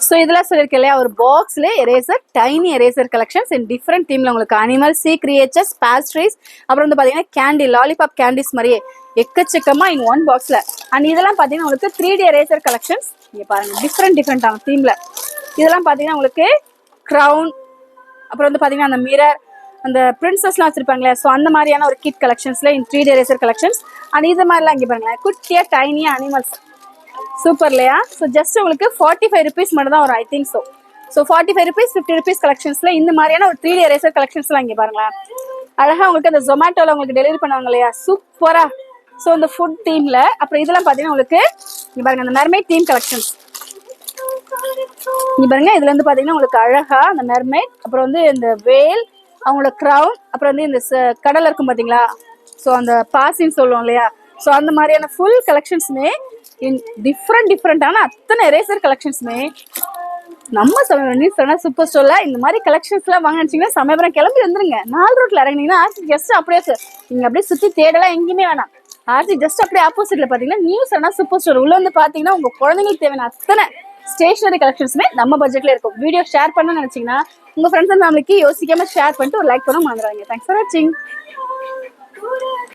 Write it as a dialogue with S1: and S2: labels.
S1: So இதெல்லாம் சொல்லியிருக்கேன் இல்லையா, ஒரு பாக்ஸ்ல eraser, tiny eraser collections in different தீம்ல உங்களுக்கு அனிமல், சீ கிரியேச்சர்ஸ், பேஸ்ட்ரீஸ், அப்புறம் வந்து பாத்தீங்கன்னா கேண்டி, லாலிபாப் கேண்டிஸ் மாதிரியே எக்கச்சக்கமா இன் ஒன் பாக்ஸ்ல. அண்ட் இதெல்லாம் பாத்தீங்கன்னா உங்களுக்கு 3D எரேசர் கலெக்ஷன்ஸ். இங்க பாருங்க டிஃப்ரெண்டான தீம்ல. இதெல்லாம் பாத்தீங்கன்னா உங்களுக்கு க்ரௌன், அப்புறம் வந்து பாத்தீங்கன்னா அந்த மிரர், அந்த பிரின்சஸ்லாம் வச்சிருப்பாங்களே, ஸோ அந்த மாதிரியான ஒரு கிட் கலெக்ஷன்ஸ்ல in 3D eraser collections. And இது மாதிரிலாம் இங்கே பாருங்களேன், குட்டியா டைனியா அனிமல்ஸ், சூப்பர் இல்லையா? ஸோ ஜஸ்ட் உங்களுக்கு 45 ருபீஸ் மட்டும் தான் வரும், I think so. So 45 rupees 50 rupees கலெக்ஷன்ஸ்ல இந்த மாதிரியான ஒரு 3D எரேசர் கலெக்ஷன்ஸ்லாம் இங்கே பாருங்களேன். அழகா உங்களுக்கு அந்த ஜொமேட்டோல உங்களுக்கு டெலிவரி பண்ணுவாங்க இல்லையா, சூப்பரா. ஸோ இந்த ஃபுட் தீம்ல. அப்புறம் இதெல்லாம் பார்த்தீங்கன்னா உங்களுக்கு இங்கே பாருங்க அந்த மெர்மைட் தீம் கலெக்ஷன்ஸ். இங்க பாருங்க, இதுல இருந்து பாத்தீங்கன்னா உங்களுக்கு அழகா அந்த மெர்மைட், அப்புறம் வந்து இந்த வேல், அவங்களோட க்ரௌன், அப்புறம் வந்து இந்த கடல் இருக்கும் பாத்தீங்களா, ஸோ அந்த பாசின்னு சொல்லுவோம் இல்லையா, ஸோ அந்த மாதிரியான ஃபுல் கலெக்ஷன்ஸுமே டிஃப்ரெண்டான அத்தனை எரேசர் கலெக்ஷன்ஸுமே நம்ம சூப்பர் ஸ்டோர்ல இந்த மாதிரி கலெக்ஷன்ஸ் எல்லாம் வாங்க நினைச்சீங்கன்னா சமயபுரம் கிளம்பி வந்துருங்க. 4 ரோட்ல இறங்கினீங்கன்னா ஆர்சி ஜஸ்ட் அப்படியே நீங்க அப்படியே சுத்தி தேடலாம் எங்கேயுமே வேணாம். ஆர்சி ஜஸ்ட் அப்படியே ஆப்போசிட்ல பாத்தீங்கன்னா நியூ சரணா சூப்பர் ஸ்டோர் உள்ள வந்து பாத்தீங்கன்னா உங்க குழந்தைங்களுக்கு தேவையான அத்தனை ஸ்டேஷனரி கலெக்ஷன்ஸுமே நம்ம பட்ஜெட்ல இருக்கும். வீடியோ ஷேர் பண்ண நினைச்சீங்கன்னா உங்க ஃப்ரெண்ட்ஸ் அண்ட் ஃபேமிலிக்கு யோசிக்காம ஷேர் பண்ணிட்டு ஒரு லைக் பண்ண மறந்துடுவாங்க. தேங்க்ஸ் ஃபார் வாட்சிங்.